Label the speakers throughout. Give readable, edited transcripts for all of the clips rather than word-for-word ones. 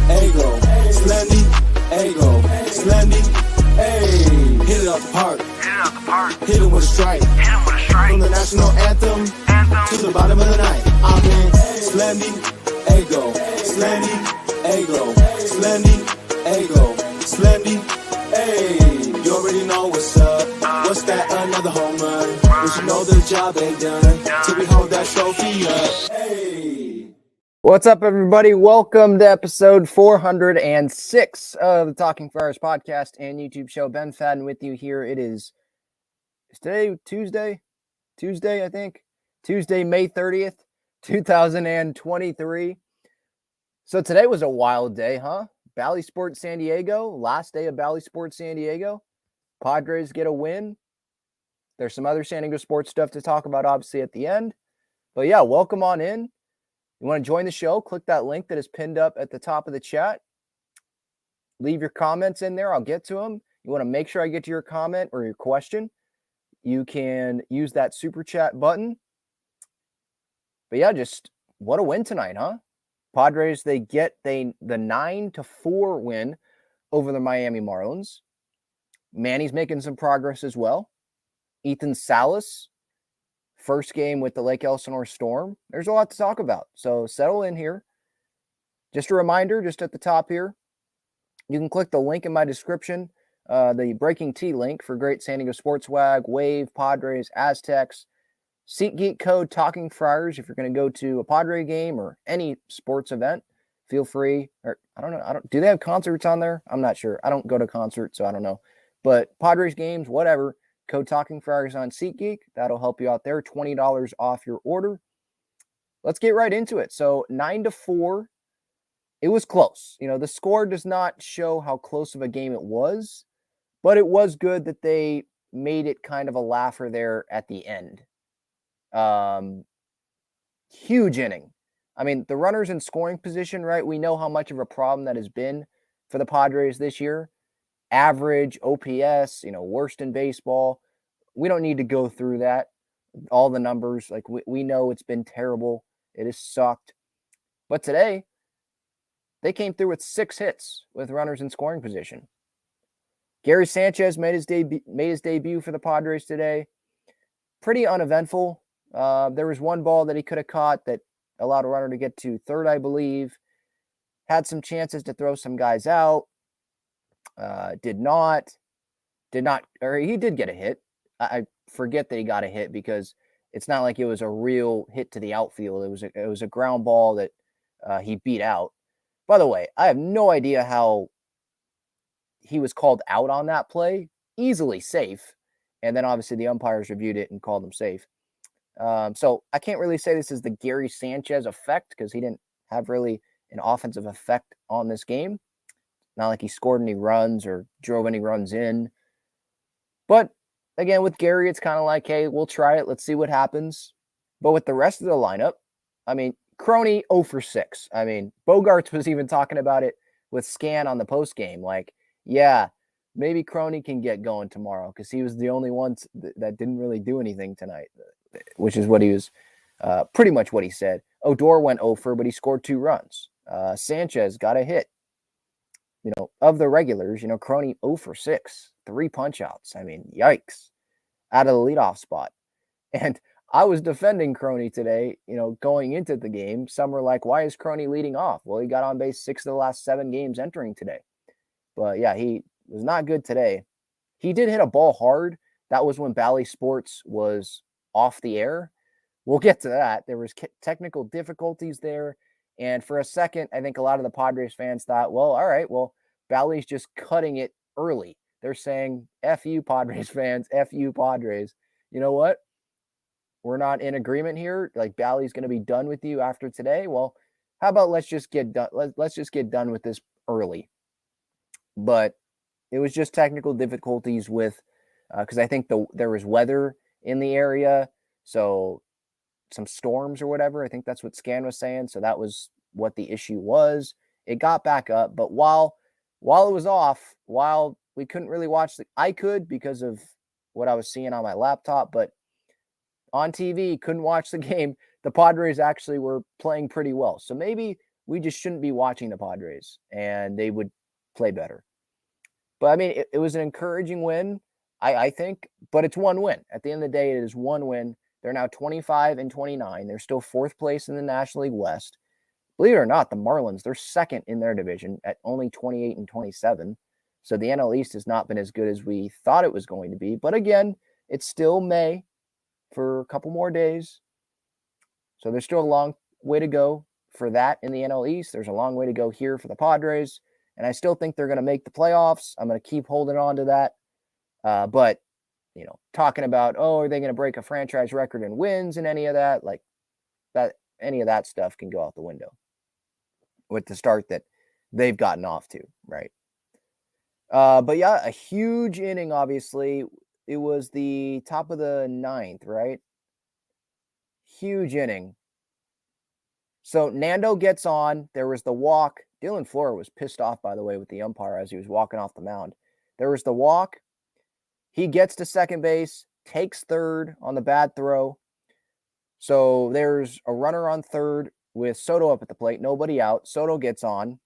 Speaker 1: Ego, Slendy, Ego, Slendy, hey. Hit it out the park. Hit it with a strike. From the national anthem to the bottom of the night. I've been Slendy, Ego, Slendy, Ego, Slendy, Ego, Slendy, hey. You already know what's up. What's that? Another home run. But you know the job ain't done till we hold that trophy up. Hey.
Speaker 2: What's up, everybody? Welcome to episode 406 of the Talking Friars podcast and YouTube show. Ben Fadden with you here. Is today Tuesday? Tuesday, I think. Tuesday, May 30th, 2023. So today was a wild day, huh? Bally Sports San Diego, last day of Bally Sports San Diego. Padres get a win. There's some other San Diego sports stuff to talk about, obviously, at the end. But yeah, welcome on in. You want to join the show, click that link that is pinned up at the top of the chat. Leave your comments in there. I'll get to them. You want to make sure I get to your comment or your question, you can use that super chat button. But yeah, just what a win tonight, huh? Padres, they get the 9-4 win over the Miami Marlins. Manny's making some progress as well. Ethan Salas, first game with the Lake Elsinore Storm. There's a lot to talk about, so settle in here. Just a reminder, just at the top here, you can click the link in my description, the Breaking Tea link for great San Diego sports swag, Wave, Padres, Aztecs, SeatGeek code Talking Friars. If you're going to go to a Padre game or any sports event, feel free. Or I don't know, do they have concerts on there? I'm not sure. I don't go to concerts, so I don't know. But Padres games, whatever. Code Talking Friars on SeatGeek. That'll help you out there. $20 off your order. Let's get right into it. So 9-4. It was close. You know, the score does not show how close of a game it was, but it was good that they made it kind of a laugher there at the end. Huge inning. I mean, the runners in scoring position, right? We know how much of a problem that has been for the Padres this year. Average, OPS, worst in baseball. We don't need to go through that. All the numbers, like we know it's been terrible. It has sucked. But today, they came through with 6 hits with runners in scoring position. Gary Sanchez made his debut for the Padres today. Pretty uneventful. There was one ball that he could have caught that allowed a runner to get to third, I believe. Had some chances to throw some guys out. Did not, or he did get a hit. I forget that he got a hit because it's not like it was a real hit to the outfield. It was a ground ball that he beat out. By the way, I have no idea how he was called out on that play. Easily safe. And then obviously the umpires reviewed it and called him safe. So I can't really say this is the Gary Sanchez effect because he didn't have really an offensive effect on this game. Not like he scored any runs or drove any runs in. But again, with Gary, it's kind of like, hey, we'll try it. Let's see what happens. But with the rest of the lineup, I mean, Crony 0 for 6. I mean, Bogarts was even talking about it with Scan on the post game. Like, yeah, maybe Crony can get going tomorrow because he was the only one that didn't really do anything tonight, which is what he was pretty much what he said. Odor went 0 for, but he scored 2 runs. Sanchez got a hit. Of the regulars, Crony 0 for 6, 3 punch outs. I mean, yikes, out of the leadoff spot. And I was defending Crony today, going into the game. Some were like, why is Crony leading off? Well, he got on base 6 of the last 7 games entering today. But yeah, he was not good today. He did hit a ball hard. That was when Bally Sports was off the air. We'll get to that. There was technical difficulties there. And for a second, I think a lot of the Padres fans thought, well, all right, well, Bally's just cutting it early. They're saying, F you, Padres fans, F you, Padres. You know what? We're not in agreement here. Like, Bally's going to be done with you after today. Well, how about let's just get done? Let's just get done with this early. But it was just technical difficulties with, because I think there was weather in the area. So some storms or whatever. I think that's what Scan was saying. So that was what the issue was. It got back up, but while it was off, while we couldn't really watch I could because of what I was seeing on my laptop, but on TV, couldn't watch the game. The Padres actually were playing pretty well. So maybe we just shouldn't be watching the Padres, and they would play better. But I mean, it was an encouraging win, I think, but it's one win. At the end of the day, it is one win. They're now 25-29. They're still fourth place in the National League West. Believe it or not, the Marlins, they're second in their division at only 28-27. So the NL East has not been as good as we thought it was going to be. But again, it's still May for a couple more days. So there's still a long way to go for that in the NL East. There's a long way to go here for the Padres. And I still think they're going to make the playoffs. I'm going to keep holding on to that. But, you know, talking about, oh, are they going to break a franchise record in wins and any of that? Like that, any of that stuff can go out the window with the start that they've gotten off to, right? But yeah, a huge inning, obviously. It was the top of the ninth, right? Huge inning. So Nando gets on. There was the walk. Dylan Flora was pissed off, by the way, with the umpire as he was walking off the mound. There was the walk. He gets to second base, takes third on the bad throw. So there's a runner on third with Soto up at the plate, nobody out. Soto gets on.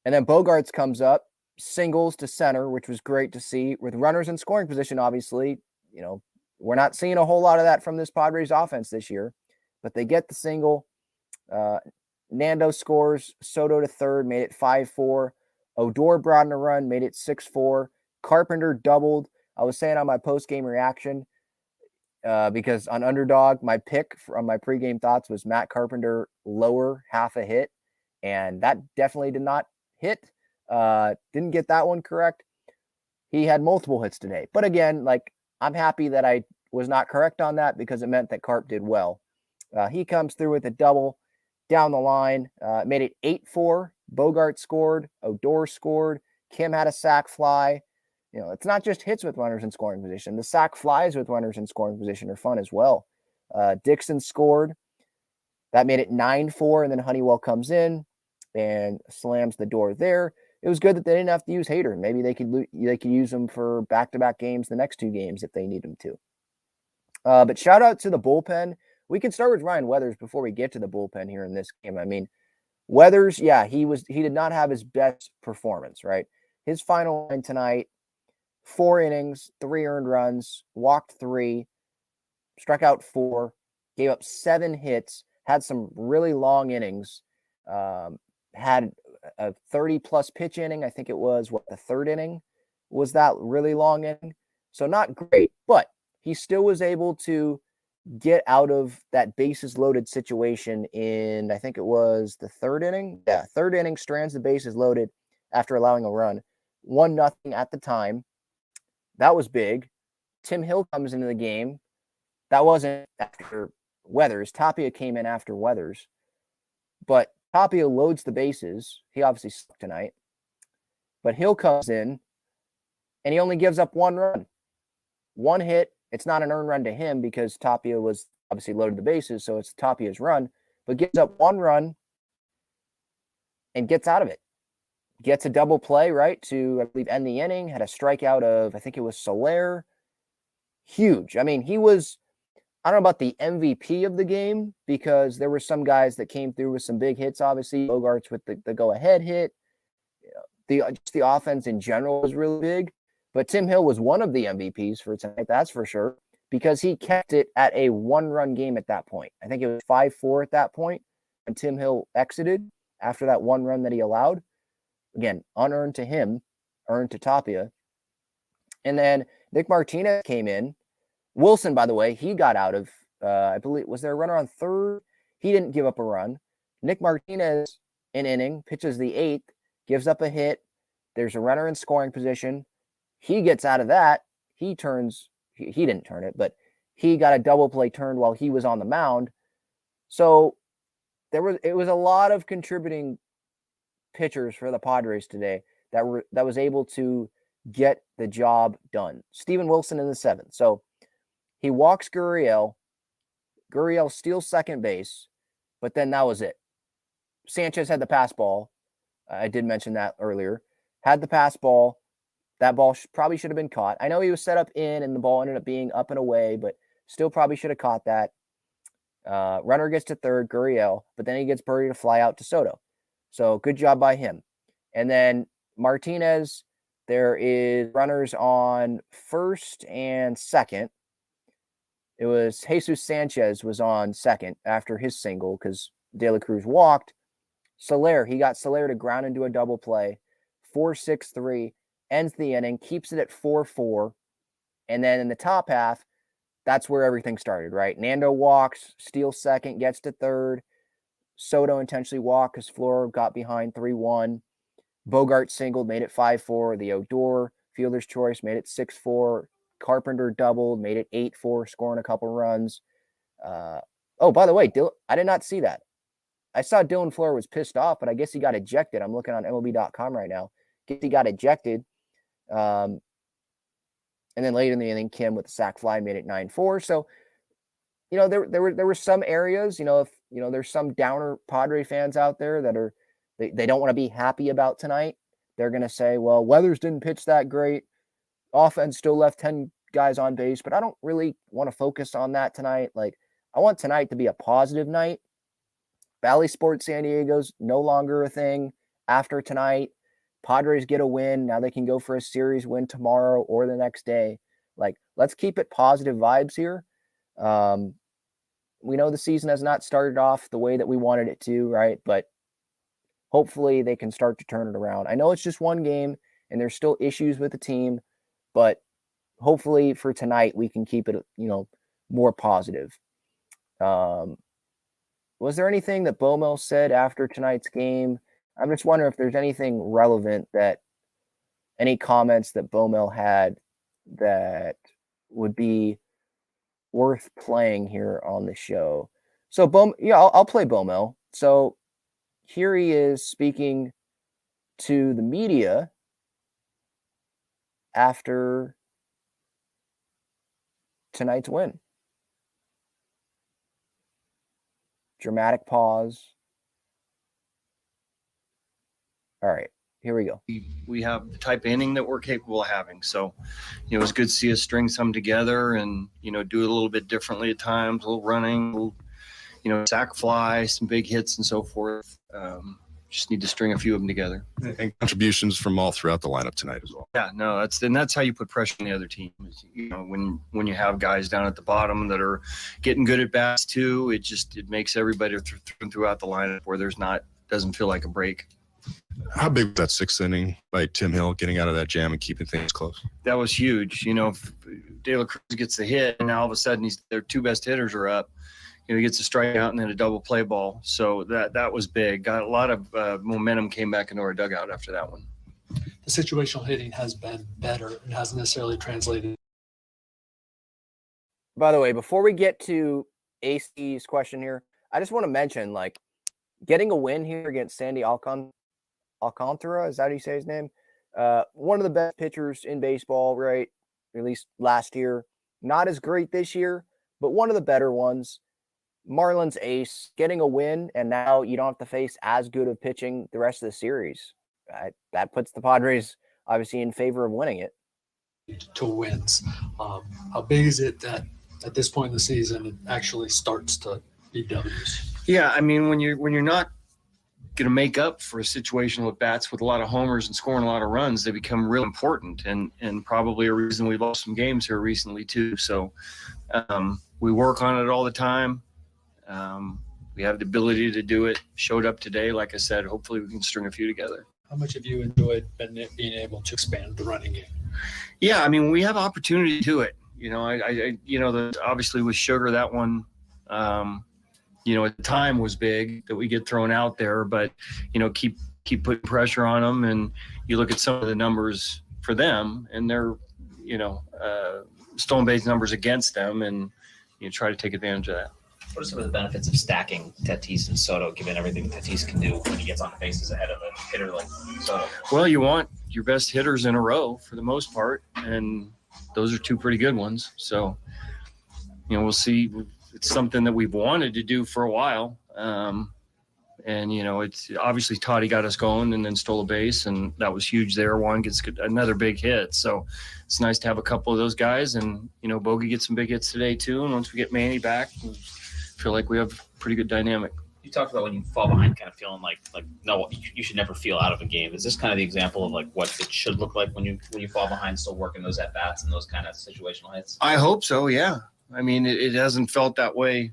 Speaker 2: And then Bogarts comes up, singles to center, which was great to see. With runners in scoring position, obviously, you know, we're not seeing a whole lot of that from this Padres offense this year. But they get the single. Nando scores, Soto to third, made it 5-4. Odor brought in a run, made it 6-4. Carpenter doubled. I was saying on my post-game reaction, because on Underdog, my pick from my pregame thoughts was Matt Carpenter lower half a hit, and that definitely did not hit. Didn't get that one correct. He had multiple hits today. But again, like, I'm happy that I was not correct on that because it meant that Carp did well. He comes through with a double down the line, made it 8-4. Bogart scored. Odor scored. Kim had a sac fly. You know, it's not just hits with runners in scoring position. The sac flies with runners in scoring position are fun as well. Dixon scored. That made it 9-4, and then Honeywell comes in and slams the door there. It was good that they didn't have to use Hader. Maybe they could use him for back-to-back games, the next two games, if they need him to. But shout out to the bullpen. We can start with Ryan Weathers before we get to the bullpen here in this game. I mean, Weathers, yeah, he did not have his best performance, right? His final line tonight, 4 innings, 3 earned runs, walked 3, struck out 4, gave up 7 hits, had some really long innings, had a 30-plus pitch inning. I think it was, the third inning was that really long inning. So not great, but he still was able to get out of that bases loaded situation in, I think it was the third inning. Yeah, third inning, strands the bases loaded after allowing a run. 1-0 at the time. That was big. Tim Hill comes into the game. That wasn't after Weathers. Tapia came in after Weathers. But Tapia loads the bases. He obviously sucked tonight. But Hill comes in, and he only gives up 1 run. 1 hit. It's not an earned run to him because Tapia was obviously loaded the bases, so it's Tapia's run. But gives up 1 run and gets out of it. Gets a double play, right, to, I believe, end the inning. Had a strikeout of, I think it was Soler. Huge. I mean, he was, I don't know about the MVP of the game because there were some guys that came through with some big hits, obviously. Bogarts with the go-ahead hit. Just the offense in general was really big. But Tim Hill was one of the MVPs for tonight, that's for sure, because he kept it at a 1-run game at that point. I think it was 5-4 at that point when Tim Hill exited after that 1 run that he allowed. Again, unearned to him, earned to Tapia. And then Nick Martinez came in. Wilson, by the way, he got out of, I believe, was there a runner on third? He didn't give up a run. Nick Martinez, an inning, pitches the 8th, gives up a hit. There's a runner in scoring position. He gets out of that. He didn't turn it, but he got a double play turned while he was on the mound. So it was a lot of contributing pitchers for the Padres today that was able to get the job done. Steven Wilson in the 7th. So he walks Gurriel. Gurriel steals second base, but then that was it. Sanchez had the pass ball. I did mention that earlier. Had the pass ball. That ball probably should have been caught. I know he was set up in and the ball ended up being up and away, but still probably should have caught that. Runner gets to third, Gurriel, but then he gets birdied to fly out to Soto. So good job by him. And then Martinez, there is runners on first and second. It was Jesus Sanchez was on second after his single because De La Cruz walked. He got Soler to ground into a double play. 4-6-3, ends the inning, keeps it at 4-4. And then in the top half, that's where everything started, right? Nando walks, steals second, gets to third. Soto intentionally walked because Flora got behind 3-1. Bogart singled, made it 5-4. The Odor fielder's choice made it 6-4. Carpenter doubled, made it 8-4, scoring a couple runs. By the way, I did not see that. I saw Dylan Flora was pissed off, but I guess he got ejected. I'm looking on MLB.com right now. Guess he got ejected. And then late in the inning, Kim with the sac fly made it 9-4. So, there were some areas, if there's some downer Padre fans out there that they don't want to be happy about tonight. They're going to say, well, Weathers didn't pitch that great. Offense still left 10 guys on base, but I don't really want to focus on that tonight. Like, I want tonight to be a positive night. Bally Sports San Diego's no longer a thing after tonight. Padres get a win. Now they can go for a series win tomorrow or the next day. Like, let's keep it positive vibes here. We know the season has not started off the way that we wanted it to, right? But hopefully they can start to turn it around. I know it's just one game and there's still issues with the team, but hopefully for tonight we can keep it, more positive. Was there anything that Bomel said after tonight's game? I'm just wondering if there's anything relevant any comments that Bomel had that would be worth playing here on the show. So I'll play Bomel. So here he is speaking to the media after tonight's win. Dramatic pause. All right, here we go.
Speaker 3: We have the type of inning that we're capable of having. So, it was good to see us string some together and, do it a little bit differently at times, a little running, sac fly, some big hits and so forth. Just need to string a few of them together.
Speaker 4: And contributions from all throughout the lineup tonight as well.
Speaker 3: Yeah, no, that's how you put pressure on the other team. When you have guys down at the bottom that are getting good at bats too, it makes everybody throughout the lineup where doesn't feel like a break.
Speaker 4: How big was that sixth inning by Tim Hill getting out of that jam and keeping things close?
Speaker 3: That was huge. If De La Cruz gets the hit and now all of a sudden their two best hitters are up. He gets a strikeout and then a double play ball. So that was big. Got a lot of momentum came back into our dugout after that one.
Speaker 5: The situational hitting has been better. It hasn't necessarily translated.
Speaker 2: By the way, before we get to AC's question here, I just want to mention, getting a win here against Sandy Alcantara, is that how you say his name? One of the best pitchers in baseball, right? At least last year. Not as great this year, but one of the better ones. Marlins ace, getting a win, and now you don't have to face as good of pitching the rest of the series. That puts the Padres obviously in favor of winning it.
Speaker 5: To wins. How big is it that at this point in the season it actually starts to be W's?
Speaker 3: Yeah, when you're not going to make up for a situation with bats with a lot of homers and scoring a lot of runs, they become real important and probably a reason we lost some games here recently too. So we work on it all the time. We have the ability to do it. Showed up today. Like I said, hopefully we can string a few together.
Speaker 5: How much have you enjoyed being able to expand the running game?
Speaker 3: Yeah, we have opportunity to do it. Obviously with Sugar, that one, at the time was big that we get thrown out there, but, keep putting pressure on them. And you look at some of the numbers for them and they're, stolen base numbers against them, and you try to take advantage of that.
Speaker 6: What are some of the benefits of stacking Tatis and Soto, given everything Tatis can do when he gets on the bases ahead of a hitter like Soto?
Speaker 3: Well, you want your best hitters in a row for the most part, and those are two pretty good ones. So, we'll see. It's something that we've wanted to do for a while. It's obviously Toddy got us going and then stole a base, and that was huge there. Juan gets another big hit. So it's nice to have a couple of those guys, and, Bogey gets some big hits today too. And once we get Manny back, feel like we have a pretty good dynamic.
Speaker 6: You talked about when you fall behind, kind of feeling like no, you should never feel out of a game. Is this kind of the example of like what it should look like when you fall behind, still working those at bats and those kind of situational hits?
Speaker 3: I hope so. Yeah. I mean, it hasn't felt that way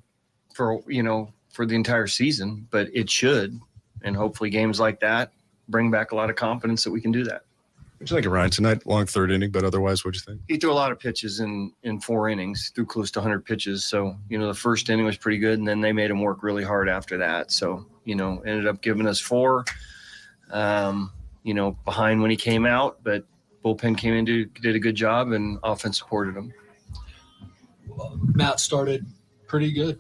Speaker 3: for the entire season, but it should. And hopefully games like that bring back a lot of confidence that we can do that.
Speaker 4: What'd you think of Ryan tonight? Long third inning, but otherwise, what'd you think?
Speaker 3: He threw a lot of pitches in 4 innings, threw close to 100 pitches. So, the first inning was pretty good, and then they made him work really hard after that. So, ended up giving us 4, behind when he came out, but bullpen came in, did a good job, and offense supported him.
Speaker 5: Matt started pretty good.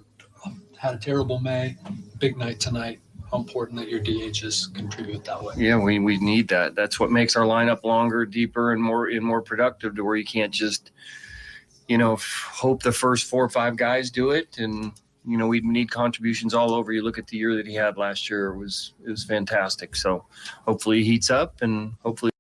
Speaker 5: Had a terrible May. Big night tonight. How important that your DHs contribute that way.
Speaker 3: Yeah, we need that. That's what makes our lineup longer, deeper, and more productive, to where you can't just, hope the first 4 or 5 guys do it. And, we need contributions all over. You look at the year that he had last year, it was fantastic. So hopefully he heats up, and hopefully.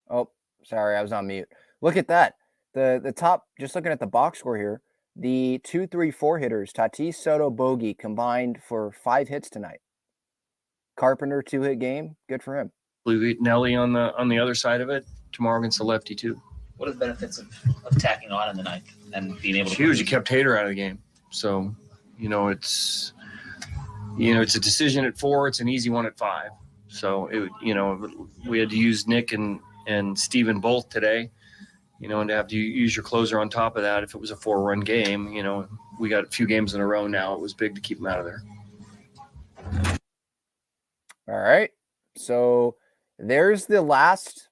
Speaker 2: Oh, sorry, I was on mute. Look at that. The top, just looking at the box score here, the 2, 3, 4 hitters, Tatis, Soto, Bogey, combined for 5 hits tonight. Carpenter 2-hit game. Good for him.
Speaker 3: Nelly on the other side of it tomorrow against the lefty too.
Speaker 6: What are the benefits of tacking on in the ninth and being able to?
Speaker 3: It's huge. You kept Hader out of the game, so it's it's a decision at 4. It's an easy one at 5. So we had to use Nick and Steven both today. And to have to use your closer on top of that, if it was a 4-run game, we got a few games in a row now. It was big to keep them out of there.
Speaker 2: All right. So there's the last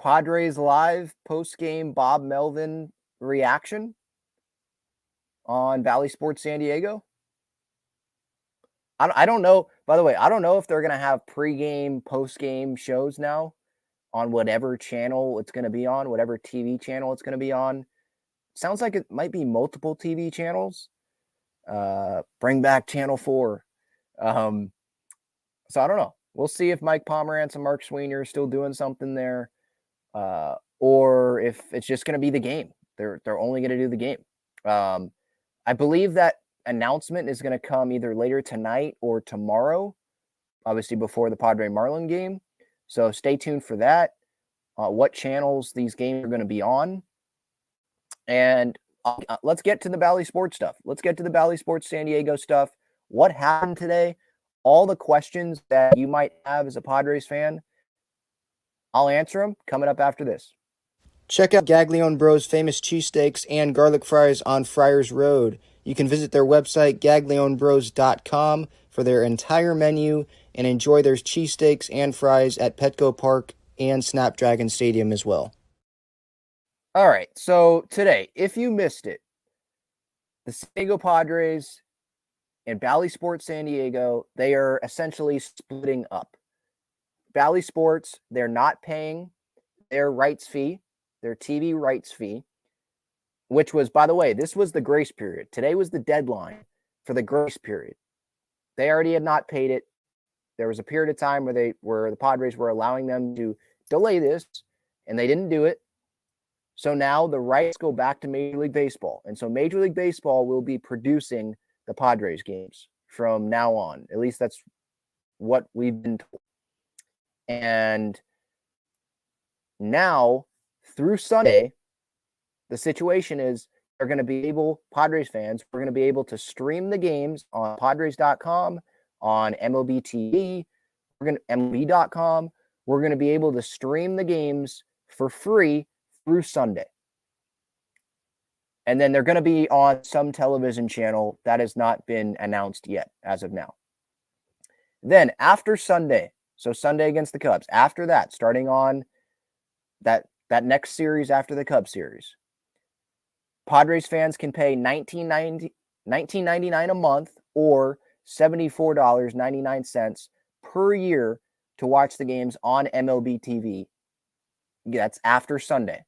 Speaker 2: Padres Live post-game Bob Melvin reaction on Bally Sports San Diego. I don't know. By the way, I don't know if they're going to have pre-game, post-game shows now on whatever channel it's going to be on, whatever TV channel it's going to be on. Sounds like it might be multiple TV channels. Bring back Channel 4. So I don't know. We'll see if Mike Pomerantz and Mark Sweeney are still doing something there, or if it's just going to be the game. They're only going to do the game. I believe that announcement is going to come either later tonight or tomorrow, obviously before the Padre Marlin game. So stay tuned for that, what channels these games are going to be on. And let's get to the Bally Sports stuff. Let's get to the Bally Sports San Diego stuff. What happened today? All the questions that you might have as a Padres fan, I'll answer them coming up after this. Check out Gaglione Bros' famous cheesesteaks and garlic fries on Friars Road. You can visit their website, gaglionebros.com, for their entire menu and enjoy their cheesesteaks and fries at Petco Park and Snapdragon Stadium as well. All right, so today, if you missed it, the San Diego Padres and Bally Sports San Diego, they are essentially splitting up. Bally Sports, they're not paying their rights fee, their TV rights fee, which was, by the way, this was the grace period. Today was the deadline for the grace period. They already had not paid it. There was a period of time where the Padres were allowing them to delay this, and they didn't do it. So now the rights go back to Major League Baseball. And so Major League Baseball will be producing the Padres games from now on. At least that's what we've been told. And now, through Sunday, the situation is they're going to be able, Padres fans, we're going to be able to stream the games on Padres.com, on MLB TV, MLB.com. We're going to be able to stream the games for free through Sunday. And then they're going to be on some television channel that has not been announced yet as of now. Then after Sunday, so Sunday against the Cubs, after that, starting on that next series after the Cubs series, Padres fans can pay $19.99 a month or $74.99 per year to watch the games on MLB TV. That's after Sunday.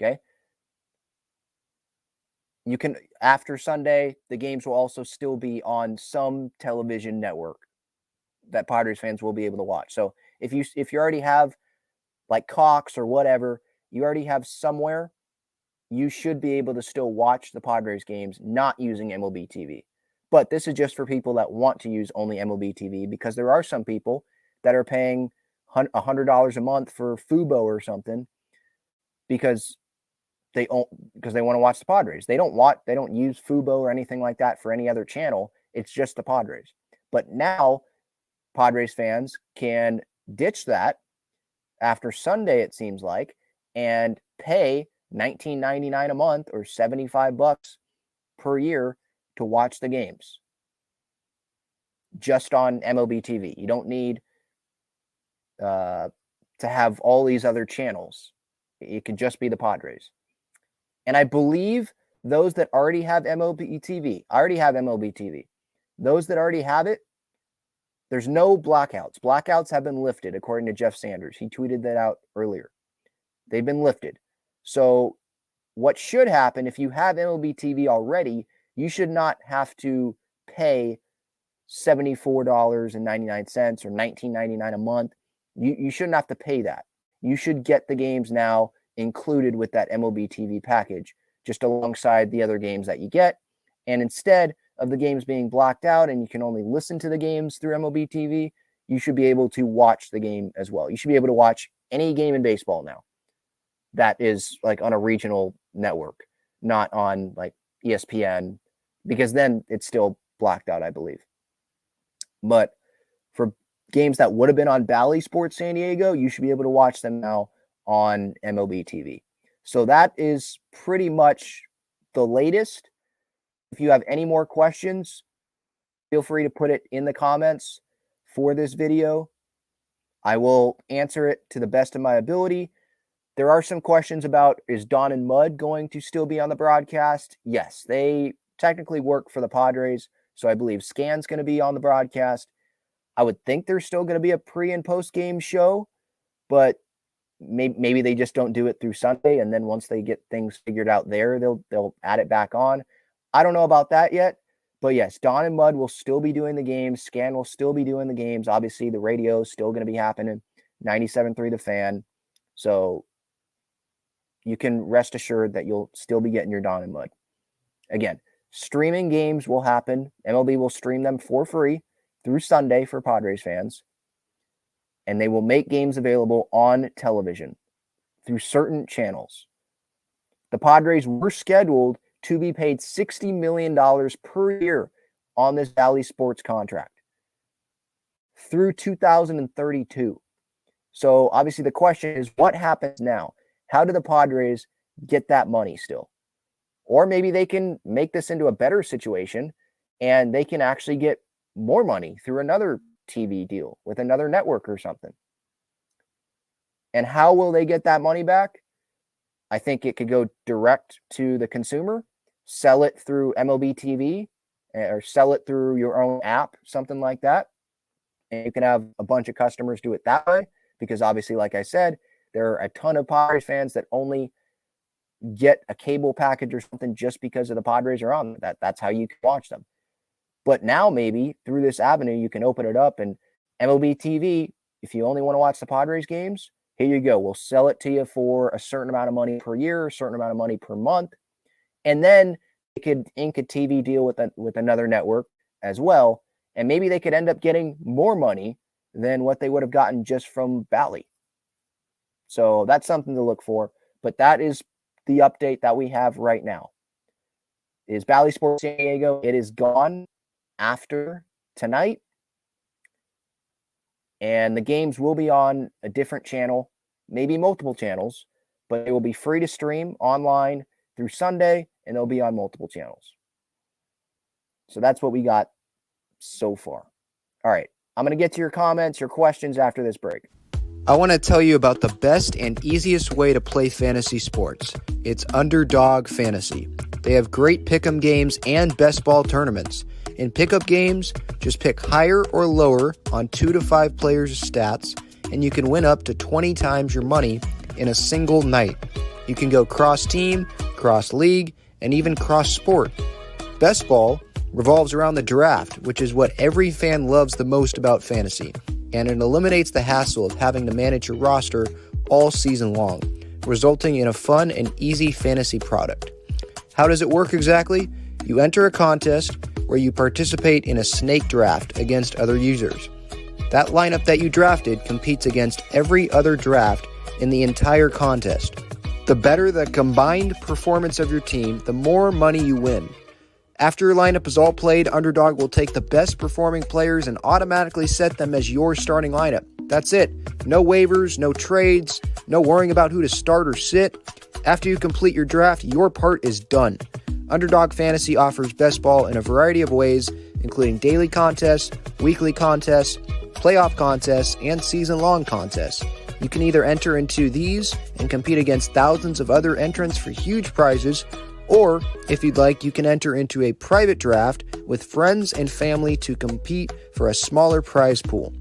Speaker 2: Okay. You can, after Sunday, the games will also still be on some television network that Padres fans will be able to watch. So if you already have like Cox or whatever, you already have somewhere, you should be able to still watch the Padres games not using MLB TV. But this is just for people that want to use only MLB TV, because there are some people that are paying $100 a month for Fubo or something because they want to watch the Padres. They don't use Fubo or anything like that for any other channel. It's just the Padres. But now Padres fans can ditch that after Sunday, it seems like, and pay $19.99 a month or $75 per year to watch the games just on MLB TV. You don't need to have all these other channels. It could just be the Padres. And I believe those that already have MLB TV, those that already have it, there's no blackouts. Blackouts have been lifted, according to Jeff Sanders. He tweeted that out earlier. They've been lifted. So what should happen, if you have MLB TV already, you should not have to pay $74.99 or $19.99 a month. You shouldn't have to pay that. You should get the games now included with that MLB TV package, just alongside the other games that you get. And instead of the games being blacked out and you can only listen to the games through MLB TV, you should be able to watch the game as well. You should be able to watch any game in baseball now that is like on a regional network, not on like ESPN, because then it's still blacked out, I believe. But for games that would have been on Bally Sports San Diego, you should be able to watch them now on MLB TV. So that is pretty much the latest. If you have any more questions, feel free to put it in the comments for this video. I will answer it to the best of my ability. There are some questions about, is Don and Mud going to still be on the broadcast? Yes, they technically work for the Padres, so I believe Scan's going to be on the broadcast. I would think there's still going to be a pre- and post-game show, but maybe they just don't do it through Sunday, and then once they get things figured out there, they'll add it back on. I don't know about that yet, but yes, Don and Mud will still be doing the games. Scan will still be doing the games. Obviously, the radio is still going to be happening, 97.3 The Fan. So you can rest assured that you'll still be getting your Don and Mud. Again, streaming games will happen. MLB will stream them for free through Sunday for Padres fans. And they will make games available on television through certain channels. The Padres were scheduled to be paid $60 million per year on this Bally Sports contract through 2032. So obviously the question is, what happens now? How do the Padres get that money still? Or maybe they can make this into a better situation and they can actually get more money through another TV deal with another network or something. And how will they get that money back? I think it could go direct to the consumer, sell it through MLB TV, or sell it through your own app, something like that. And you can have a bunch of customers do it that way, because obviously, like I said, there are a ton of Padres fans that only get a cable package or something just because of the Padres are on that. That's how you can watch them. But now maybe through this avenue, you can open it up, and MLB TV, if you only want to watch the Padres games, here you go. We'll sell it to you for a certain amount of money per year, a certain amount of money per month. And then they could ink a TV deal with another network as well. And maybe they could end up getting more money than what they would have gotten just from Bally. So that's something to look for. But that is the update that we have right now. Is Bally Sports San Diego. It is gone after tonight. And the games will be on a different channel, maybe multiple channels, but it will be free to stream online through Sunday, and they'll be on multiple channels. So that's what we got so far. All right. I'm going to get to your comments, your questions after this break.
Speaker 7: I want to tell you about the best and easiest way to play fantasy sports. It's Underdog Fantasy. They have great pick'em games and best ball tournaments. In pickup games, just pick higher or lower on 2 to 5 players' stats, and you can win up to 20 times your money in a single night. You can go cross-team, cross-league, and even cross-sport. Best ball revolves around the draft, which is what every fan loves the most about fantasy, and it eliminates the hassle of having to manage your roster all season long. resulting in a fun and easy fantasy product. How does it work exactly? You enter a contest where you participate in a snake draft against other users. That lineup that you drafted competes against every other draft in the entire contest. The better the combined performance of your team, the more money you win. After your lineup is all played, Underdog will take the best performing players and automatically set them as your starting lineup. That's it. No waivers, no trades, no worrying about who to start or sit. After you complete your draft, your part is done. Underdog Fantasy offers best ball in a variety of ways, including daily contests, weekly contests, playoff contests, and season-long contests. You can either enter into these and compete against thousands of other entrants for huge prizes, or, if you'd like, you can enter into a private draft with friends and family to compete for a smaller prize pool.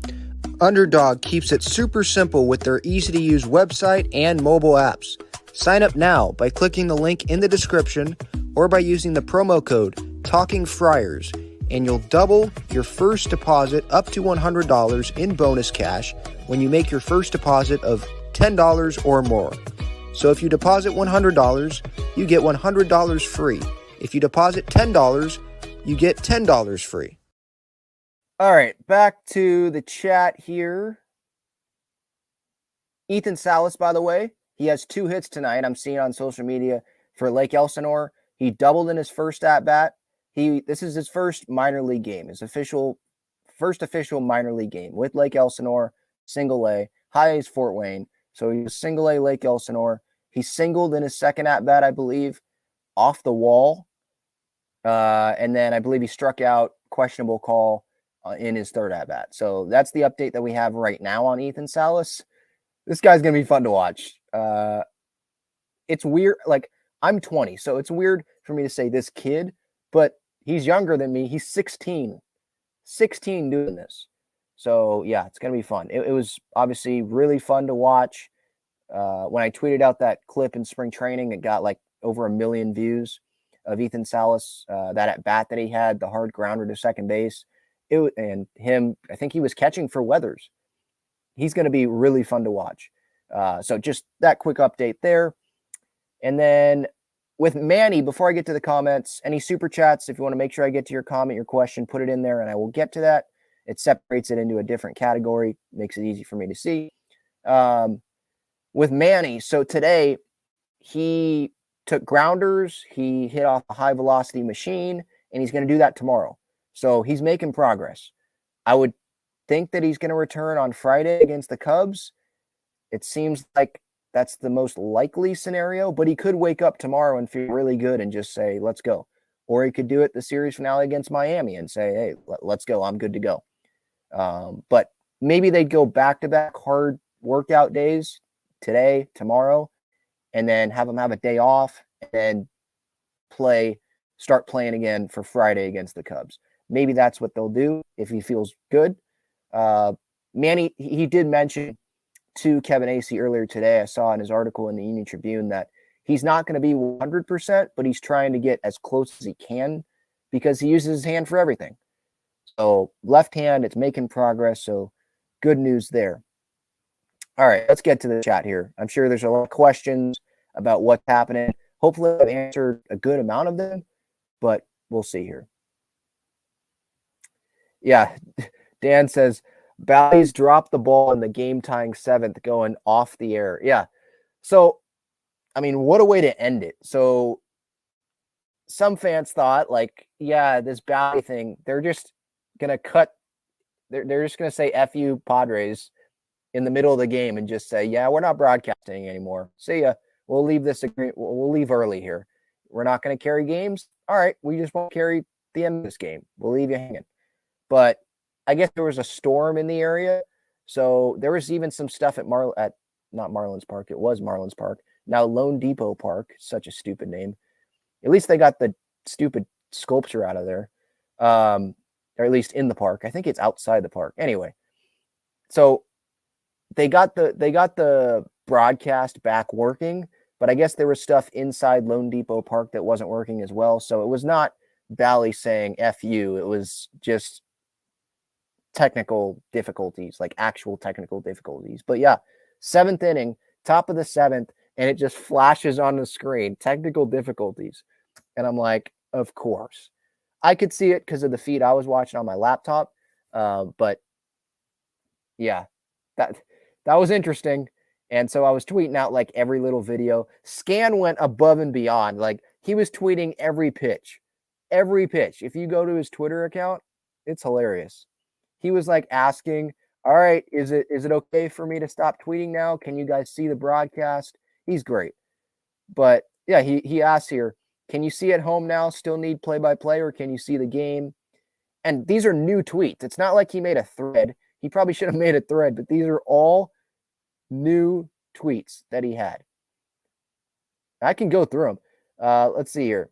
Speaker 7: Underdog keeps it super simple with their easy-to-use website and mobile apps. Sign up now by clicking the link in the description or by using the promo code TALKINGFRIARS, and you'll double your first deposit up to $100 in bonus cash when you make your first deposit of $10 or more. So if you deposit $100, you get $100 free. If you deposit $10, you get $10 free.
Speaker 2: All right, back to the chat here. Ethan Salas, by the way, he has 2 hits tonight. I'm seeing on social media for Lake Elsinore. He doubled in his first at-bat. This is his first minor league game, his first official minor league game with Lake Elsinore, single A. High A is Fort Wayne. So he was single A Lake Elsinore. He singled in his second at-bat, I believe, off the wall. And then I believe he struck out, questionable call in his third at-bat. So that's the update that we have right now on Ethan Salas. This guy's going to be fun to watch. It's weird. Like, I'm 20, so it's weird for me to say this kid, but he's younger than me. He's 16 doing this. So, yeah, it's going to be fun. It was obviously really fun to watch. When I tweeted out that clip in spring training, it got like over 1 million views of Ethan Salas, that at-bat that he had, the hard grounder to second base. And him, I think he was catching for Weathers. He's going to be really fun to watch. So just that quick update there. And then with Manny, before I get to the comments, any super chats, if you want to make sure I get to your comment, your question, put it in there and I will get to that. It separates it into a different category, makes it easy for me to see. With Manny, so today he took grounders, he hit off a high velocity machine, and he's going to do that tomorrow. So he's making progress. I would think that he's going to return on Friday against the Cubs. It seems like that's the most likely scenario, but he could wake up tomorrow and feel really good and just say, let's go. Or he could do it the series finale against Miami and say, hey, let's go. I'm good to go. But maybe they'd go back-to-back hard workout days today, tomorrow, and then have him have a day off and then start playing again for Friday against the Cubs. Maybe that's what they'll do if he feels good. Manny, he did mention to Kevin Acee earlier today, I saw in his article in the Union Tribune, that he's not going to be 100%, but he's trying to get as close as he can because he uses his hand for everything. So left hand, it's making progress. So good news there. All right, let's get to the chat here. I'm sure there's a lot of questions about what's happening. Hopefully I've answered a good amount of them, but we'll see here. Yeah, Dan says, Bally's dropped the ball in the game-tying 7th going off the air. Yeah. So, I mean, what a way to end it. So, some fans thought, like, yeah, this Bally thing, they're just going to cut. They're just going to say, F you, Padres, in the middle of the game and just say, yeah, we're not broadcasting anymore. See ya. We'll leave this agreement. We'll leave early here. We're not going to carry games. All right. We just won't carry the end of this game. We'll leave you hanging. But I guess there was a storm in the area. So there was even some stuff at not Marlins Park. It was Marlins Park. Now Lone Depot Park. Such a stupid name. At least they got the stupid sculpture out of there. Or at least in the park. I think it's outside the park. Anyway. So they got the broadcast back working, but I guess there was stuff inside Lone Depot Park that wasn't working as well. So it was not Bally saying F you. It was just technical difficulties, like actual technical difficulties. But yeah, 7th inning, top of the 7th, and it just flashes on the screen, technical difficulties. And I'm like, of course. I could see it because of the feed I was watching on my laptop. But yeah, that was interesting. And so I was tweeting out like every little video. Scan went above and beyond. Like he was tweeting every pitch. Every pitch. If you go to his Twitter account, it's hilarious. He was like asking, all right, is it okay for me to stop tweeting now? Can you guys see the broadcast? He's great. But yeah, he asks here, can you see at home now? Still need play-by-play, or can you see the game? And these are new tweets. It's not like he made a thread. He probably should have made a thread, but these are all new tweets that he had. I can go through them. Let's see here.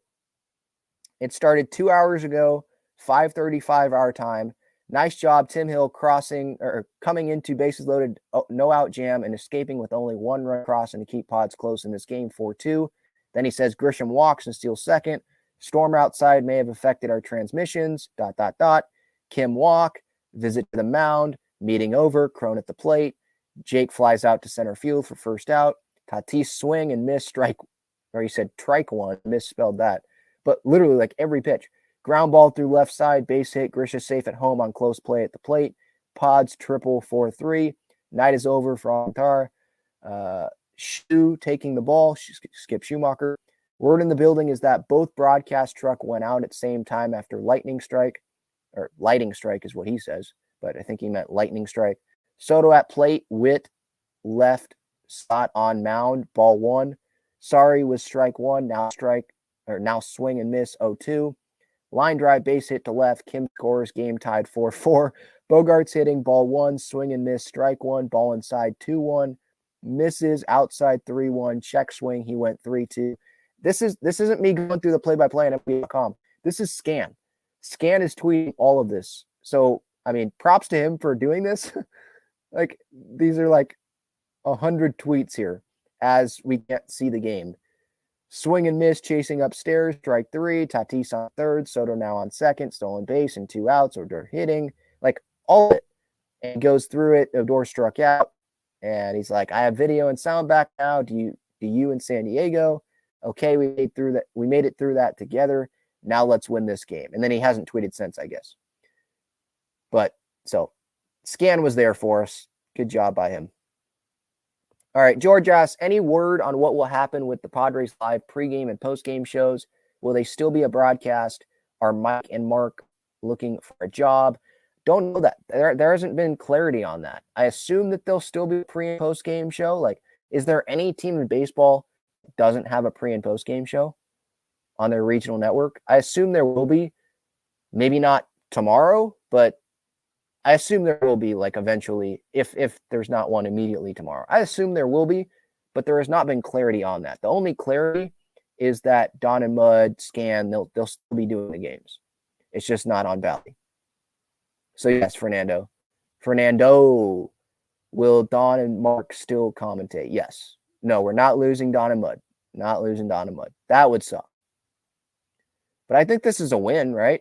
Speaker 2: It started 2 hours ago, 5:35 our time. Nice job, Tim Hill, coming into bases loaded, no out jam, and escaping with only one run crossing to keep Pods close in this game, 4-2. Then he says Grisham walks and steals second. Storm outside may have affected our transmissions, ... Kim walk, visit to the mound, meeting over, Crone at the plate. Jake flies out to center field for first out. Tatis swing and miss, strike, or he said trike one, misspelled that. But literally like every pitch. Ground ball through left side, base hit, Grisha safe at home on close play at the plate. Pods triple 4-3. Night is over for Alcantara. Shu taking the ball, Skip Schumacher. Word in the building is that both broadcast truck went out at the same time after lightning strike, or lighting strike is what he says, but I think he meant lightning strike. Soto at plate, Witt left spot on mound, ball one. Sorry was strike one, now swing and miss 0-2. Line drive, base hit to left. Kim scores, game tied 4-4. Bogart's hitting, ball one, swing and miss, strike one, ball inside 2-1. Misses outside 3-1, check swing. He went 3-2. This isn't me going through the play-by-play on MLB.com. This is Scan. Scan is tweeting all of this. So, I mean, props to him for doing this. Like, these are like 100 tweets here as we can't see the game. Swing and miss, chasing upstairs, strike three. Tatis on third, Soto now on second, stolen base and 2 outs, Odor hitting. Like, all of it. And goes through it. Odor struck out. And he's like, I have video and sound back now. Do you in San Diego? Okay, we made it through that together. Now let's win this game. And then he hasn't tweeted since, I guess. But so Scan was there for us. Good job by him. All right, George asks, any word on what will happen with the Padres live pregame and postgame shows? Will they still be a broadcast? Are Mike and Mark looking for a job? Don't know that. There hasn't been clarity on that. I assume that they'll still be a pre- and post-game show. Like, is there any team in baseball that doesn't have a pre- and post-game show on their regional network? I assume there will be. Maybe not tomorrow, but I assume there will be, like, eventually, if there's not one immediately tomorrow. I assume there will be, but there has not been clarity on that. The only clarity is that Don and Mud, Scan, they'll still be doing the games. It's just not on Bally. So, yes, Fernando, will Don and Mark still commentate? Yes. No, we're not losing Don and Mud. Not losing Don and Mud. That would suck. But I think this is a win, right?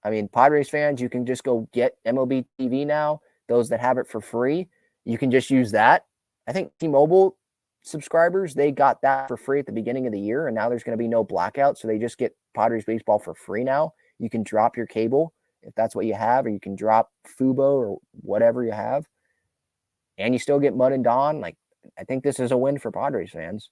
Speaker 2: I mean, Padres fans, you can just go get MLB TV now. Those that have it for free, you can just use that. I think T-Mobile subscribers, they got that for free at the beginning of the year, and now there's going to be no blackout, so they just get Padres baseball for free now. You can drop your cable if that's what you have, or you can drop Fubo or whatever you have, and you still get Mud and Don. Like, I think this is a win for Padres fans.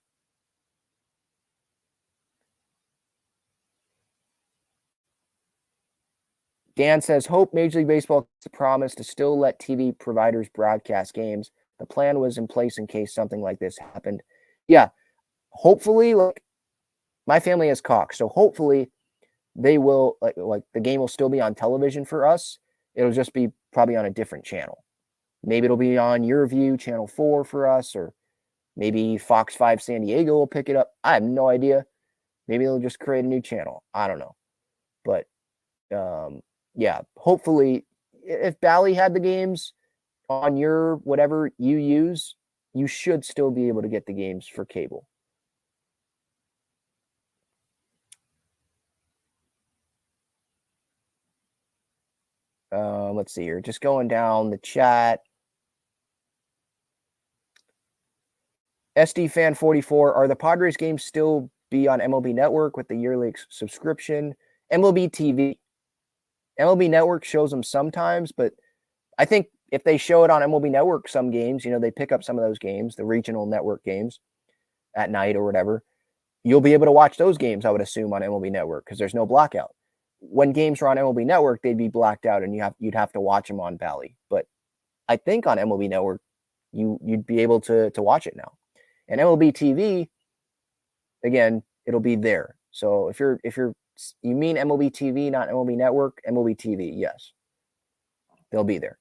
Speaker 2: Dan says, hope Major League Baseball keeps the promise to still let TV providers broadcast games. The plan was in place in case something like this happened. Yeah, hopefully, like, my family has Cox, so hopefully they will, like the game will still be on television for us. It'll just be probably on a different channel. Maybe it'll be on Your View, Channel 4 for us, or maybe Fox 5 San Diego will pick it up. I have no idea. Maybe they'll just create a new channel. I don't know. But, yeah, hopefully, if Bally had the games on your whatever you use, you should still be able to get the games for cable. Let's see here. Just going down the chat. SD Fan 44, are the Padres games still be on MLB Network with the yearly subscription? MLB TV. MLB Network shows them sometimes, but I think if they show it on MLB Network, some games, they pick up some of those games, the regional network games at night or whatever. You'll be able to watch those games, I would assume, on MLB Network because there's no blackout. When games are on MLB Network, they'd be blacked out and you'd have to watch them on Bally. But I think on MLB Network, you'd be able to watch it now. And MLB TV, again, it'll be there. So if you mean MLB TV, not MLB Network, MLB TV, yes. They'll be there.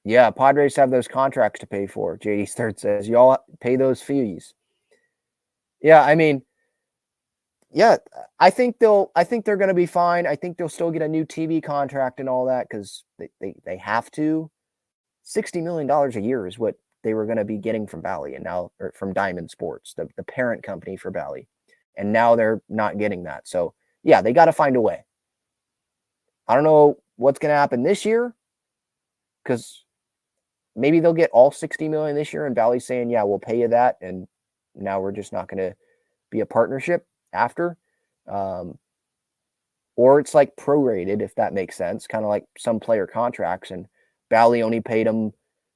Speaker 2: Yeah, Padres have those contracts to pay for. JD Third says, y'all pay those fees. Yeah, I mean, yeah, I think they're going to be fine. I think they'll still get a new TV contract and all that because they have to. $60 million a year is what they were going to be getting from Bally and now, or from Diamond Sports, the parent company for Bally. And now they're not getting that. So yeah, they got to find a way. I don't know what's going to happen this year because maybe they'll get all 60 million this year and Bally's saying, yeah, we'll pay you that. And now we're just not going to be a partnership after. Or it's like prorated, if that makes sense, kind of like some player contracts, and Bally only paid them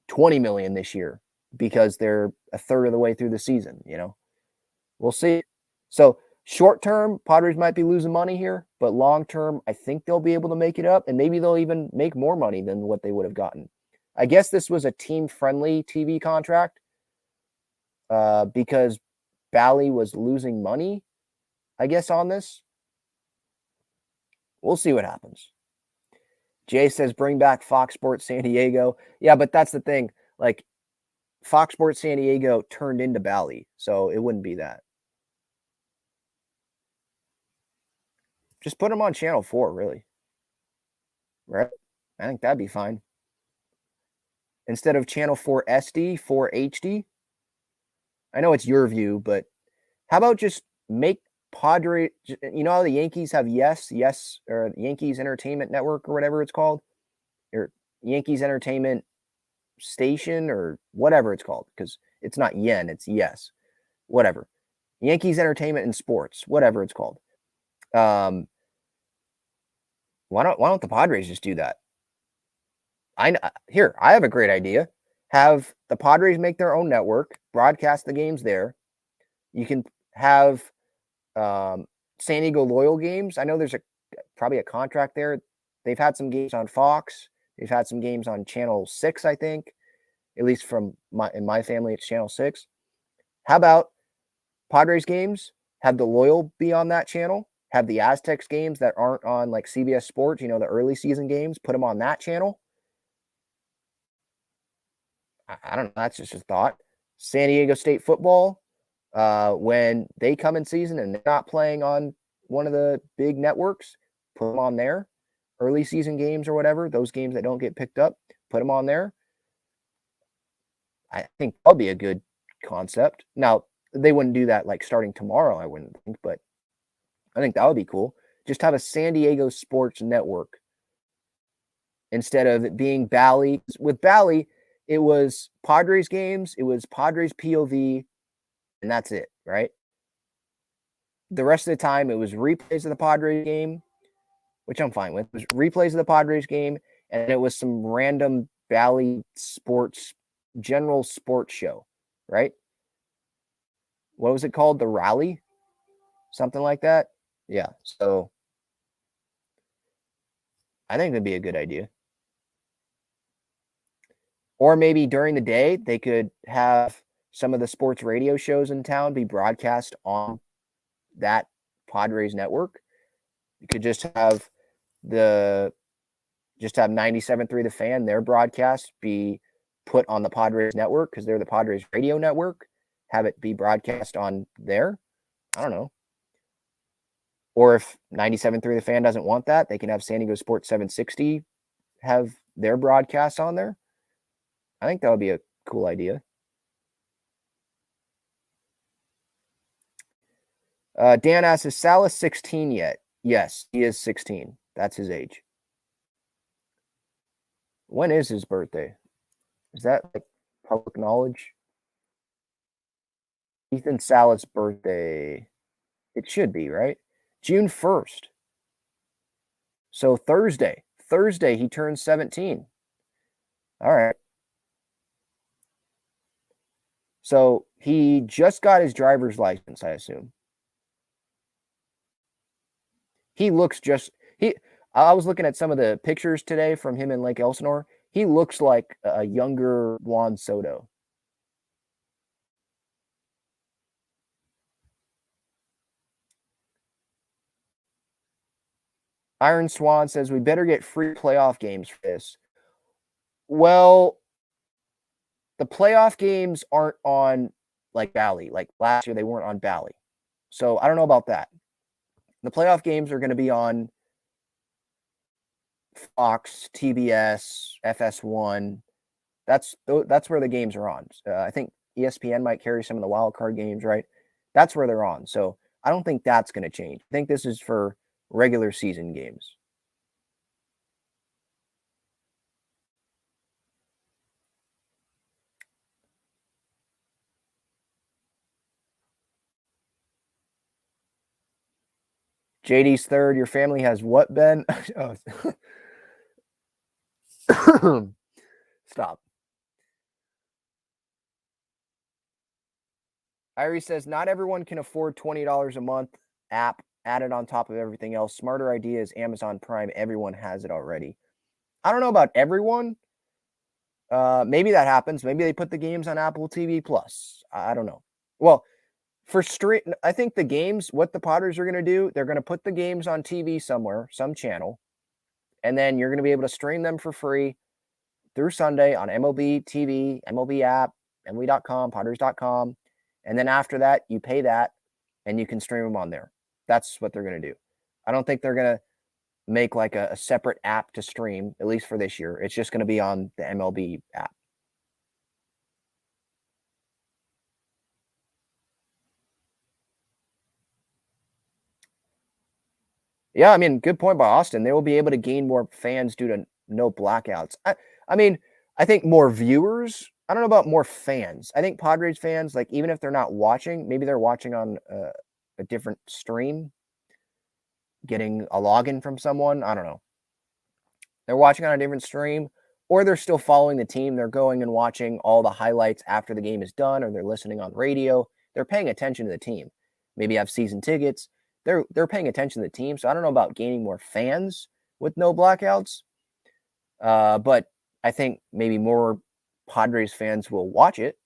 Speaker 2: 20 million this year because they're a third of the way through the season. We'll see. So short term, Padres might be losing money here, but long term, I think they'll be able to make it up, and maybe they'll even make more money than what they would have gotten. I guess this was a team-friendly TV contract because Bally was losing money, I guess, on this. We'll see what happens. Jay says, bring back Fox Sports San Diego. Yeah, but that's the thing. Like, Fox Sports San Diego turned into Bally, so it wouldn't be that. Just put them on Channel 4, really. Right? I think that'd be fine. Instead of Channel 4 SD, 4 HD. I know it's your view, but how about just make Padre, how the Yankees have Yes, or Yankees Entertainment Network or whatever it's called, or Yankees Entertainment Station or whatever it's called, because it's not Yen, it's Yes, whatever. Yankees Entertainment and Sports, whatever it's called. Why don't the Padres just do that? I have a great idea. Have the Padres make their own network, broadcast the games there. You can have San Diego Loyal games. I know there's probably a contract there. They've had some games on Fox. They've had some games on Channel 6, I think. At least in my family, it's Channel 6. How about Padres games? Have the Loyal be on that channel. Have the Aztecs games that aren't on like CBS Sports, the early season games, put them on that channel. I don't know. That's just a thought. San Diego State football, when they come in season and they're not playing on one of the big networks, put them on there. Early season games or whatever, those games that don't get picked up, put them on there. I think that'll be a good concept. Now, they wouldn't do that like starting tomorrow, I wouldn't think, but I think that would be cool. Just have a San Diego sports network instead of it being Bally. With Bally, it was Padres games, it was Padres POV, and that's it, right? The rest of the time, it was replays of the Padres game, which I'm fine with. It was replays of the Padres game, and it was some random Bally sports, general sports show, right? What was it called? The Rally? Something like that? Yeah, so I think that'd be a good idea. Or maybe during the day, they could have some of the sports radio shows in town be broadcast on that Padres network. You could just have 97.3 The Fan, their broadcast be put on the Padres network because they're the Padres radio network. Have it be broadcast on there. I don't know. Or if 97.3 The Fan doesn't want that, they can have San Diego Sports 760 have their broadcast on there. I think that would be a cool idea. Dan asks, is Salas 16 yet? Yes, he is 16. That's his age. When is his birthday? Is that like public knowledge? Ethan Sallet's birthday. It should be, right? June 1st. So Thursday. Thursday, he turns 17. All right. So he just got his driver's license, I assume. He looks I was looking at some of the pictures today from him in Lake Elsinore. He looks like a younger Juan Soto. Iron Swan says we better get free playoff games for this. Well, the playoff games aren't on like Bally. Like last year, they weren't on Bally. So I don't know about that. The playoff games are going to be on Fox, TBS, FS1. That's where the games are on. I think ESPN might carry some of the wild card games, right? That's where they're on. So I don't think that's going to change. I think this is for regular season games. JD's third. Your family has what, Ben? Stop. Irie says, not everyone can afford $20 a month app added on top of everything else. Smarter idea is Amazon Prime. Everyone has it already. I don't know about everyone. Maybe that happens. Maybe they put the games on Apple TV Plus. I don't know. Well, for stream, I think the games, what the Padres are going to do, they're going to put the games on TV somewhere, some channel, and then you're going to be able to stream them for free through Sunday on MLB TV, MLB app, MLB.com, Padres.com. And then after that, you pay that and you can stream them on there. That's what they're going to do. I don't think they're going to make like a separate app to stream, at least for this year. It's just going to be on the MLB app. Yeah, I mean, good point by Austin. They will be able to gain more fans due to no blackouts. I mean, I think more viewers. I don't know about more fans. I think Padres fans, like even if they're not watching, maybe they're watching on a different stream, getting a login from someone. I don't know. They're watching on a different stream, or they're still following the team. They're going and watching all the highlights after the game is done, or they're listening on radio. They're paying attention to the team. Maybe have season tickets. They're paying attention to the team. So I don't know about gaining more fans with no blackouts. But I think maybe more Padres fans will watch it.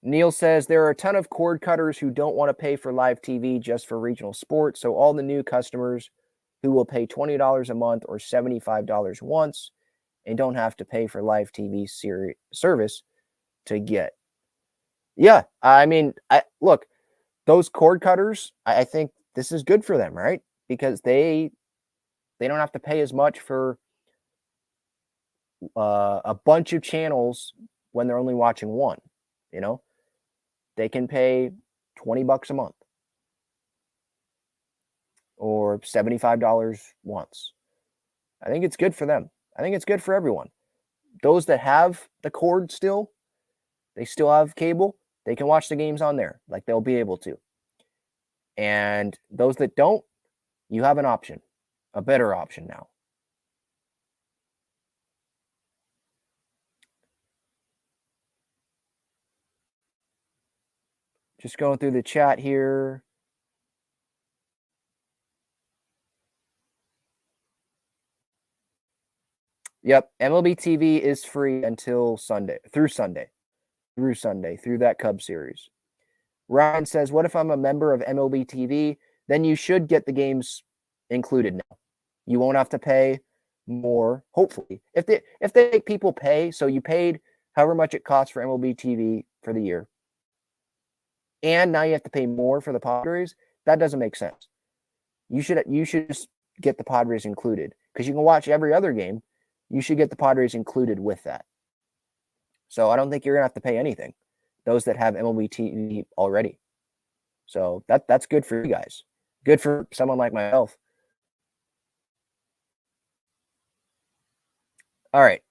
Speaker 2: Neil says there are a ton of cord cutters who don't want to pay for live TV just for regional sports. So all the new customers who will pay $20 a month or $75 once and don't have to pay for live TV service to get. Yeah, I mean, look, those cord cutters, I think this is good for them, right? Because they don't have to pay as much for a bunch of channels when they're only watching one, you know? They can pay $20 a month or $75 once. I think it's good for them. I think it's good for everyone. Those that have the cord still, they still have cable, they can watch the games on there, like they'll be able to. And those that don't, you have an option, a better option now. Just going through the chat here. Yep, MLB TV is free until Sunday, through that Cubs series. Ryan says, what if I'm a member of MLB TV? Then you should get the games included now. You won't have to pay more, hopefully. If they make people pay, so you paid however much it costs for MLB TV for the year, and now you have to pay more for the Padres, that doesn't make sense. You should just get the Padres included because you can watch every other game. You should get the Padres included with that. So I don't think you're going to have to pay anything. those that have MLB TV already. So that's good for you guys. Good for someone like myself. All right.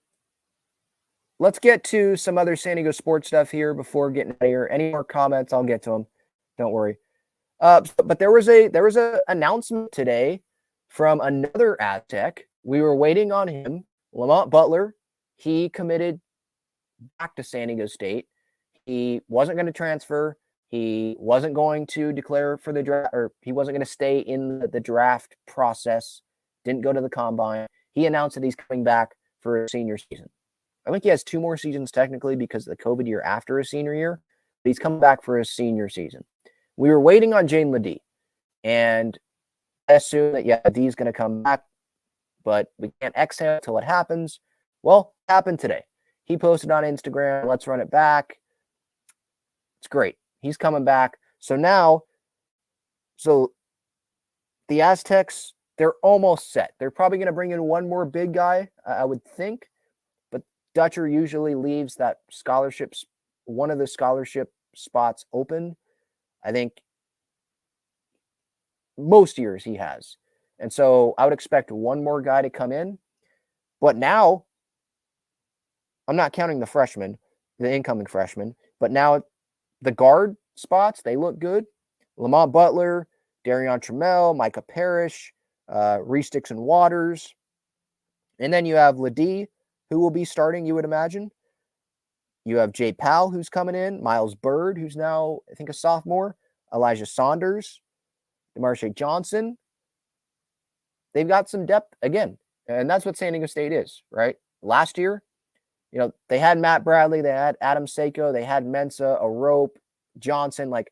Speaker 2: Let's get to some other San Diego sports stuff here before getting out of here. Any more comments, I'll get to them. Don't worry. But there was a announcement today from another Aztec. We were waiting on him, Lamont Butler. He committed back to San Diego State. He wasn't going to transfer. He wasn't going to declare for the draft, or he wasn't going to stay in the draft process. Didn't go to the combine. He announced that he's coming back for a senior season. I think he has 2 more seasons technically because of the COVID year after his senior year. But he's coming back for his senior season. We were waiting on Jane Ledee, and I assume that, yeah, Ledee's going to come back, but we can't exhale until it happens. Well, it happened today. He posted on Instagram, let's run it back. It's great. He's coming back. So now, the Aztecs, they're almost set. They're probably going to bring in one more big guy, I would think. But Dutcher usually leaves that one of the scholarship spots open. I think most years he has. And so I would expect one more guy to come in. But now, I'm not counting the incoming freshmen, but now the guard spots, they look good. Lamont Butler, Darion Trammell, Micah Parrish, Reese Dixon Waters. And then you have Ledee, who will be starting, you would imagine. You have Jay Powell, who's coming in. Miles Bird, who's now, I think, a sophomore. Elijah Saunders. DeMarshe Johnson. They've got some depth again. And that's what San Diego State is, right? Last year, they had Matt Bradley. They had Adam Seiko. They had Mensah, Arope, Johnson. Like,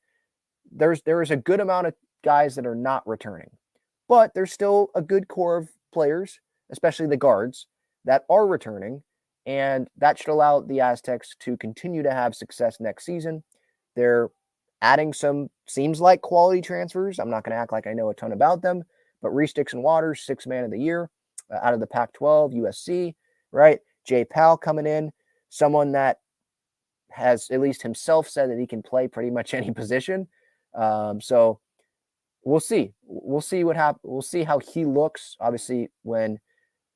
Speaker 2: there is a good amount of guys that are not returning. But there's still a good core of players, especially the guards, that are returning. And that should allow the Aztecs to continue to have success next season. They're adding some, seems like, quality transfers. I'm not going to act like I know a ton about them. But Reese Dixon Waters, 6th man of the year out of the Pac-12, USC, right? Jay Powell coming in, someone that has at least himself said that he can play pretty much any position. So we'll see. We'll see what happens. We'll see how he looks, obviously, when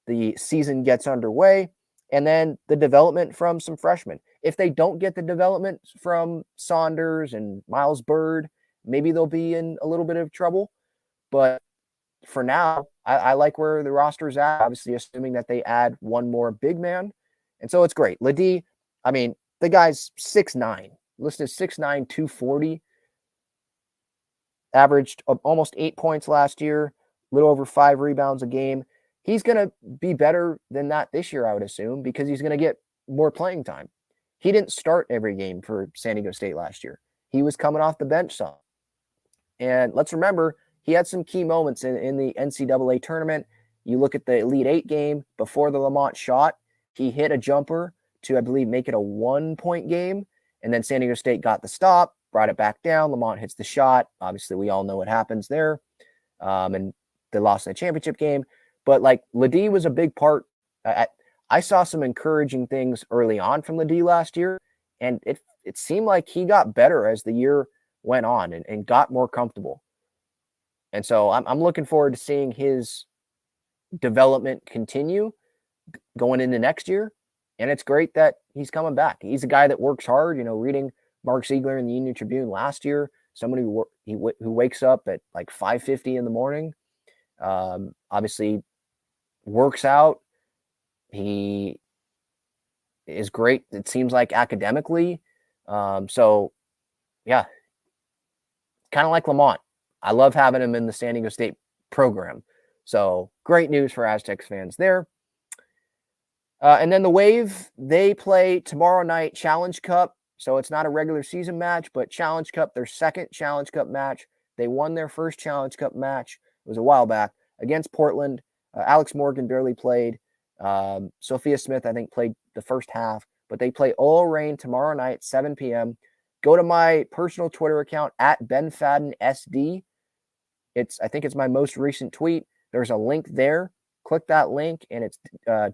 Speaker 2: the season gets underway. And then the development from some freshmen. If they don't get the development from Saunders and Miles Bird, maybe they'll be in a little bit of trouble. But for now, I like where the roster is at, obviously assuming that they add one more big man. And so it's great. Ledee, I mean, the guy's 6'9", listed 6'9", 240. Averaged almost 8 points last year, a little over 5 rebounds a game. He's going to be better than that this year, I would assume, because he's going to get more playing time. He didn't start every game for San Diego State last year. He was coming off the bench some. And let's remember, he had some key moments in the NCAA tournament. You look at the Elite 8 game before the Lamont shot, he hit a jumper to, I believe, make it a 1-point game. And then San Diego State got the stop, brought it back down. Lamont hits the shot. Obviously, we all know what happens there. And they lost in the championship game. But, like, Ledee was a big part. I saw some encouraging things early on from Ledee last year, and it seemed like he got better as the year went on and got more comfortable. And so I'm looking forward to seeing his development continue going into next year. And it's great that he's coming back. He's a guy that works hard, reading Mark Ziegler in the Union Tribune last year, somebody who wakes up at like 5:50 in the morning, obviously works out. He is great, it seems like, academically. So, yeah, kind of like Lamont. I love having him in the San Diego State program. So, great news for Aztecs fans there. And then the Wave, they play tomorrow night Challenge Cup. So it's not a regular season match, but Challenge Cup, their second Challenge Cup match. They won their first Challenge Cup match. It was a while back against Portland. Alex Morgan barely played. Sophia Smith, I think, played the first half. But they play All Rain tomorrow night, 7 p.m. Go to my personal Twitter account at BenFaddenSD. I think it's my most recent tweet. There's a link there. Click that link, and it's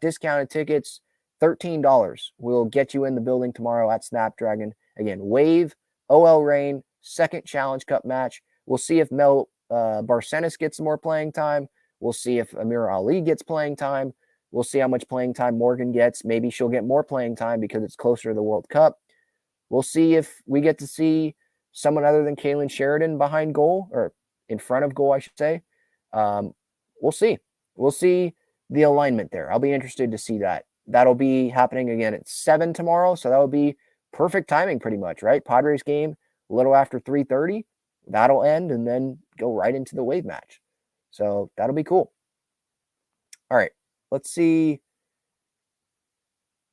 Speaker 2: discounted tickets, $13. We'll get you in the building tomorrow at Snapdragon Again, Wave, OL Reign, second Challenge Cup match. We'll see if Mel Barcenas gets more playing time. We'll see if Amir Ali gets playing time. We'll see how much playing time Morgan gets. Maybe she'll get more playing time because it's closer to the World Cup. We'll see if we get to see someone other than Kaylin Sheridan behind goal, or in front of goal, I should say. We'll see. We'll see the alignment there. I'll be interested to see that. That'll be happening again at 7 tomorrow, so that will be perfect timing pretty much, right? Padres game a little after 3:30. That'll end and then go right into the Wave match. So that'll be cool. All right, let's see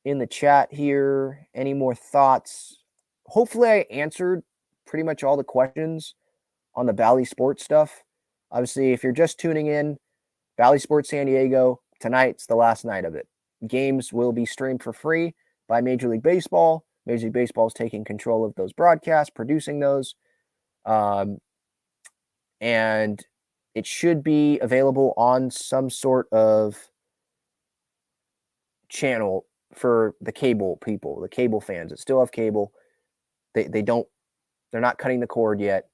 Speaker 2: in the chat here. Any more thoughts? Hopefully I answered pretty much all the questions on the Bally Sports stuff. Obviously, if you're just tuning in, Bally Sports San Diego, tonight's the last night of it. Games will be streamed for free by Major League Baseball. Major League Baseball is taking control of those broadcasts, producing those. And it should be available on some sort of channel for the cable people, the cable fans that still have cable. They're not cutting the cord yet.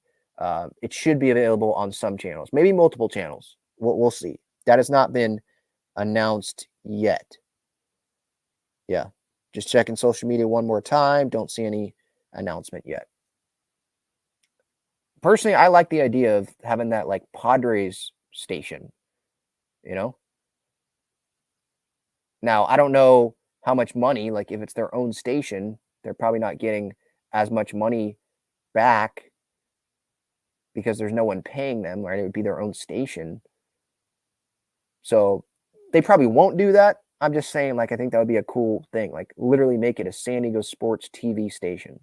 Speaker 2: It should be available on some channels, maybe multiple channels. We'll see. That has not been announced yet. Yeah. Just checking social media one more time. Don't see any announcement yet. Personally, I like the idea of having that like Padres station, you know? Now, I don't know how much money, like if it's their own station, they're probably not getting as much money back because there's no one paying them, right? It would be their own station. So they probably won't do that. I'm just saying, like, I think that would be a cool thing. Like, literally make it a San Diego Sports TV station.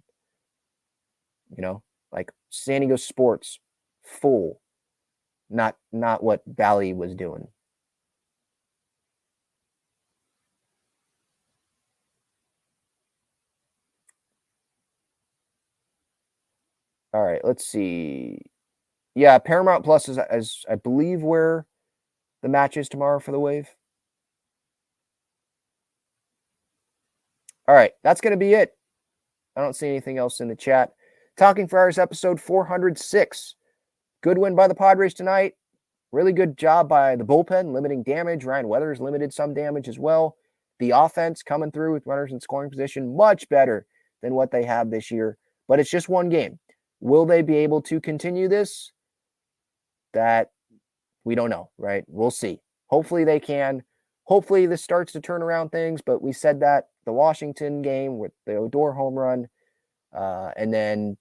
Speaker 2: You know? Like, San Diego Sports full. Not what Bally was doing. All right, let's see. Yeah, Paramount Plus is I believe where the match is tomorrow for the Wave. All right, that's going to be it. I don't see anything else in the chat. Talking Friars episode 406. Good win by the Padres tonight. Really good job by the bullpen, limiting damage. Ryan Weathers limited some damage as well. The offense coming through with runners in scoring position, much better than what they have this year. But it's just one game. Will they be able to continue this? That we don't know, right? We'll see. Hopefully they can. Hopefully this starts to turn around things, but we said that the Washington game with the Odor home run, and then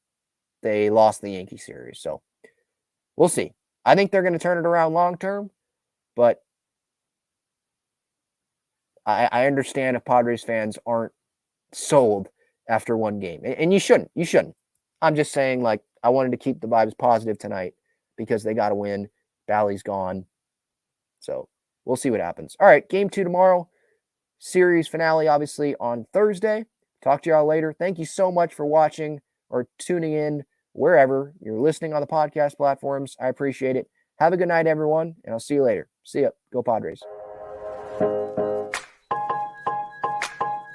Speaker 2: they lost the Yankee series. So we'll see. I think they're going to turn it around long term, but I understand if Padres fans aren't sold after one game. And you shouldn't. You shouldn't. I'm just saying, like, I wanted to keep the vibes positive tonight because they got to win. Bally's gone. So we'll see what happens. All right, game 2 tomorrow. Series finale, obviously, on Thursday. Talk to y'all later. Thank you so much for watching or tuning in wherever you're listening on the podcast platforms. I appreciate it. Have a good night, everyone, and I'll see you later. See ya. Go Padres.